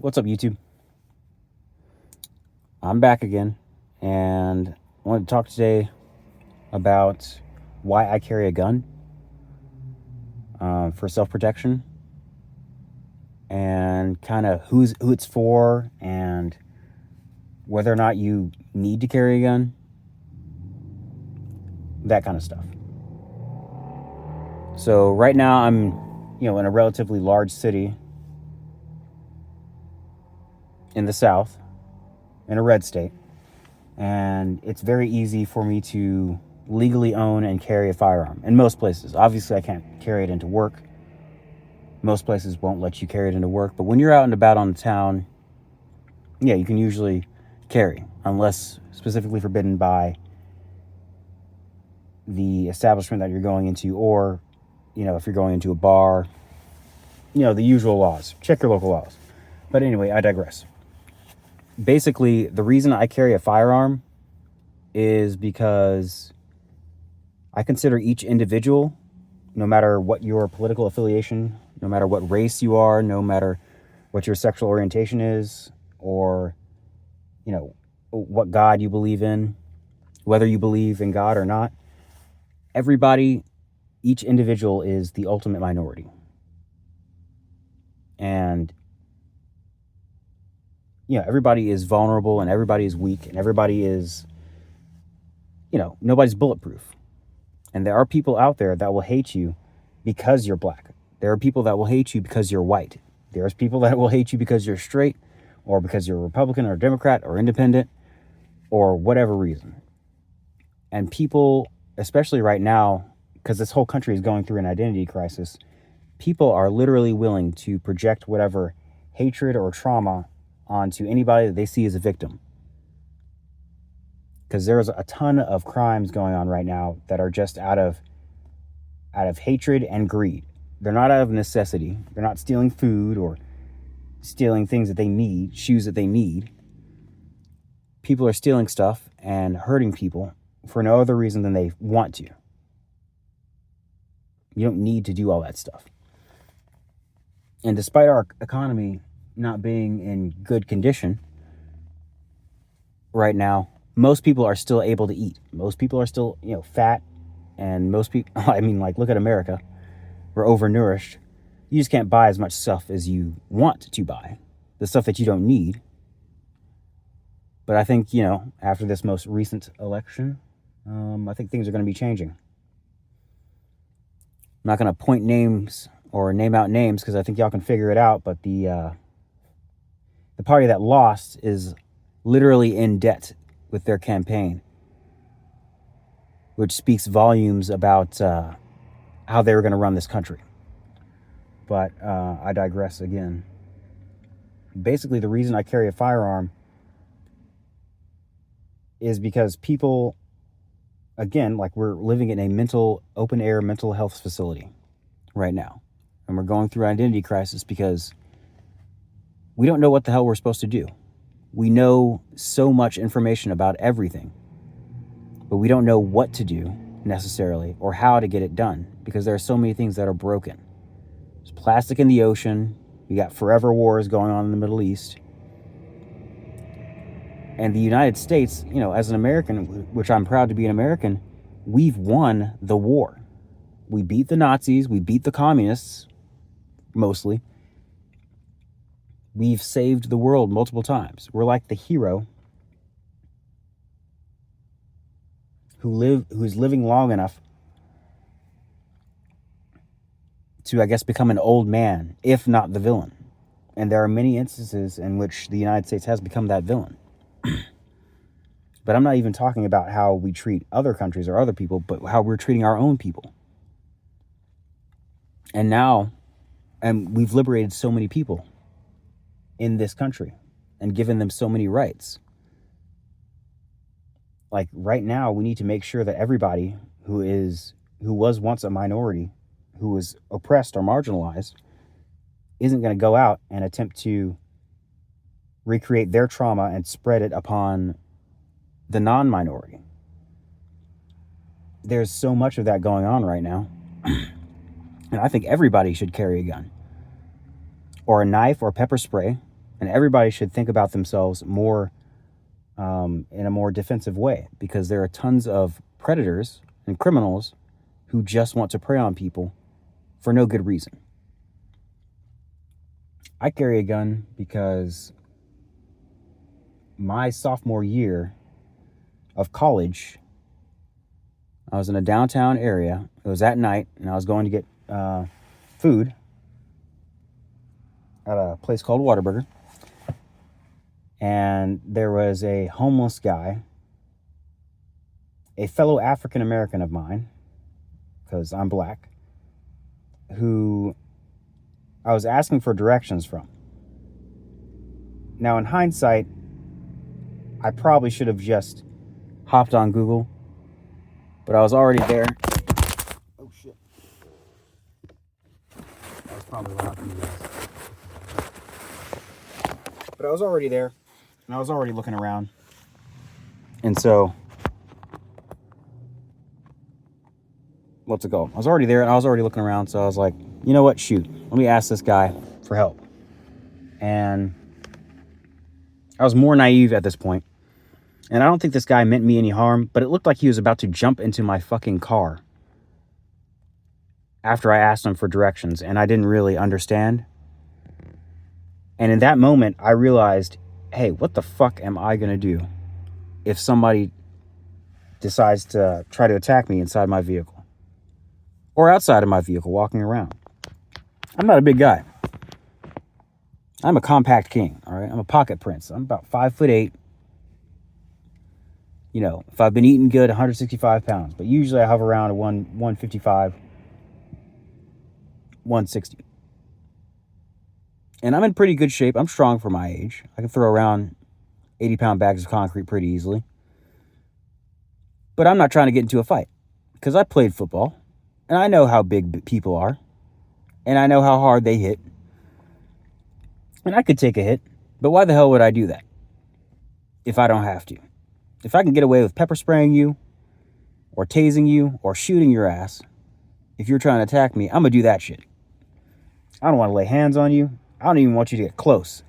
What's up, YouTube? I'm back again, and I wanted to talk today about why I carry a gun for self-protection, and kind of who it's for, and whether or not you need to carry a gun, that kind of stuff. So right now I'm, in a relatively large city in the South, in a red state, and it's very easy for me to legally own and carry a firearm in most places. Obviously, I can't carry it into work. Most places won't let you carry it into work, but when you're out and about on the town, yeah, you can usually carry, unless specifically forbidden by the establishment that you're going into, or, if you're going into a bar, the usual laws. Check your local laws. But anyway, I digress. Basically, the reason I carry a firearm is because I consider each individual, no matter what your political affiliation, no matter what race you are, no matter what your sexual orientation is, or, what God you believe in, whether you believe in God or not, everybody, each individual is the ultimate minority. And, everybody is vulnerable, and everybody is weak, and everybody is, nobody's bulletproof. And there are people out there that will hate you because you're black. There are people that will hate you because you're white. There's people that will hate you because you're straight, or because you're a Republican or Democrat or independent, or whatever reason. And people, especially right now, because this whole country is going through an identity crisis, people are literally willing to project whatever hatred or trauma onto anybody that they see as a victim. Because there's a ton of crimes going on right now that are just out of hatred and greed. They're not out of necessity. They're not stealing food or stealing things that they need, shoes that they need. People are stealing stuff and hurting people for no other reason than they want to. You don't need to do all that stuff. And despite our economy not being in good condition right now, most people are still able to eat. Most people are still, fat. And most people, look at America. We're overnourished. You just can't buy as much stuff as you want to buy. The stuff that you don't need. But I think, after this most recent election, I think things are going to be changing. I'm not going to point names or name out names because I think y'all can figure it out. But the party that lost is literally in debt with their campaign, which speaks volumes about how they were going to run this country. But I digress again. Basically, the reason I carry a firearm is because people, again, we're living in a open air mental health facility right now. And we're going through an identity crisis because we don't know what the hell we're supposed to do. We know so much information about everything, but we don't know what to do necessarily or how to get it done because there are so many things that are broken. There's plastic in the ocean. You got forever wars going on in the Middle East. And the United States, as an American, which I'm proud to be an American, we've won the war. We beat the Nazis. We beat the communists, mostly. We've saved the world multiple times. We're like the hero who's living long enough to, I guess, become an old man, if not the villain. And there are many instances in which the United States has become that villain. But I'm not even talking about how we treat other countries or other people, but how we're treating our own people. And we've liberated so many people in this country and given them so many rights. Right now, we need to make sure that everybody who was once a minority, who was oppressed or marginalized, isn't going to go out and attempt to recreate their trauma and spread it upon the non-minority. There's so much of that going on right now. And I think everybody should carry a gun or a knife or pepper spray And everybody should think about themselves more in a more defensive way, because there are tons of predators and criminals who just want to prey on people for no good reason. I carry a gun because my sophomore year of college, I was in a downtown area. It was at night, and I was going to get food at a place called Whataburger. And there was a homeless guy, a fellow African American of mine, because I'm black, who I was asking for directions from. Now, in hindsight, I probably should have just hopped on Google, but I was already there. Oh, shit. That was probably loud for you guys. But I was already there, and I was already looking around. And so, what's it called? I was already there, and I was already looking around, so I was like, you know what? Shoot. Let me ask this guy for help. And I was more naive at this point. And I don't think this guy meant me any harm, but it looked like he was about to jump into my fucking car after I asked him for directions, and I didn't really understand. And in that moment, I realized, hey, what the fuck am I going to do if somebody decides to try to attack me inside my vehicle or outside of my vehicle walking around? I'm not a big guy. I'm a compact king, all right? I'm a pocket prince. I'm about 5'8". You know, if I've been eating good, 165 pounds. But usually I hover around 155, 160. And I'm in pretty good shape. I'm strong for my age. I can throw around 80-pound bags of concrete pretty easily. But I'm not trying to get into a fight, because I played football, and I know how big people are, and I know how hard they hit. And I could take a hit, but why the hell would I do that if I don't have to? If I can get away with pepper spraying you, or tasing you, or shooting your ass, if you're trying to attack me, I'm going to do that shit. I don't want to lay hands on you. I don't even want you to get close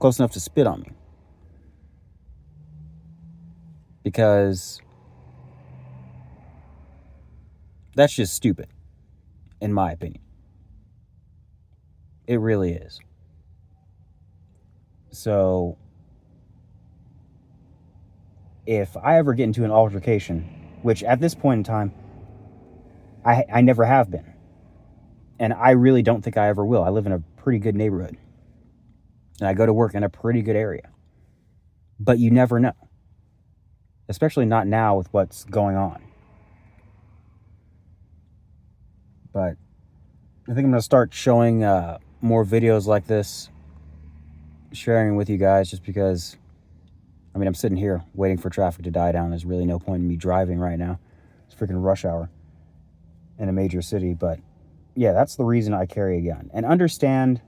enough to spit on me. Because that's just stupid, in my opinion. It really is. So, if I ever get into an altercation, which at this point in time, I never have been. And I really don't think I ever will. I live in a pretty good neighborhood. And I go to work in a pretty good area. But you never know. Especially not now with what's going on. But I think I'm going to start showing more videos like this. Sharing with you guys, just because, I mean, I'm sitting here waiting for traffic to die down. There's really no point in me driving right now. It's freaking rush hour in a major city. But yeah, that's the reason I carry a gun. And understand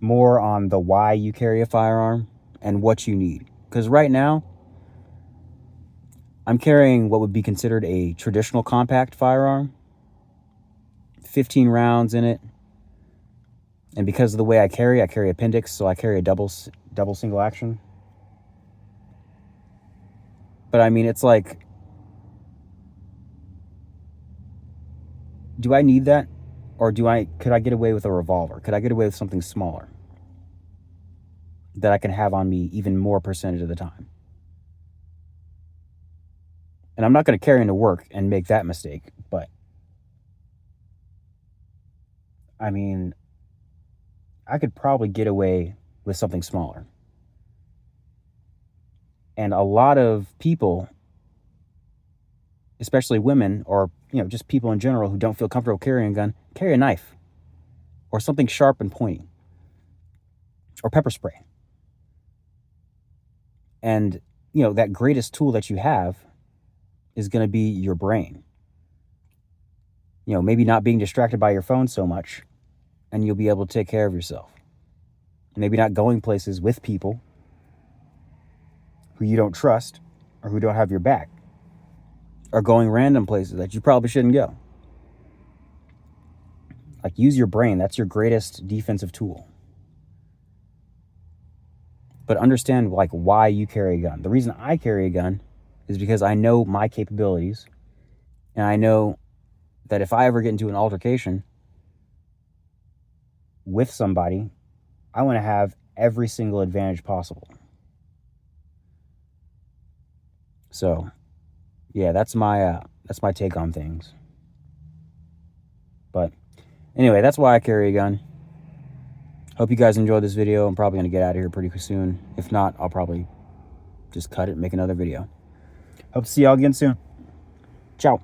more on the why you carry a firearm and what you need. Because right now, I'm carrying what would be considered a traditional compact firearm. 15 rounds in it. And because of the way I carry appendix, so I carry a double single action. But I mean, it's like, do I need that? Or could I get away with a revolver? Could I get away with something smaller that I can have on me even more percentage of the time? And I'm not going to carry into work and make that mistake, but I mean, I could probably get away with something smaller. And a lot of people, especially women, or just people in general who don't feel comfortable carrying a gun, carry a knife or something sharp and pointy or pepper spray. And that greatest tool that you have is going to be your brain. Maybe not being distracted by your phone so much, and you'll be able to take care of yourself. Maybe not going places with people who you don't trust or who don't have your back, or going random places that you probably shouldn't go. Like, use your brain. That's your greatest defensive tool. but understand like why you carry a gun. The reason I carry a gun is because I know my capabilities, and I know that if I ever get into an altercation with somebody, I want to have every single advantage possible. So, yeah, that's my take on things. But anyway, that's why I carry a gun. Hope you guys enjoyed this video. I'm probably going to get out of here pretty soon. If not, I'll probably just cut it and make another video. Hope to see y'all again soon. Ciao.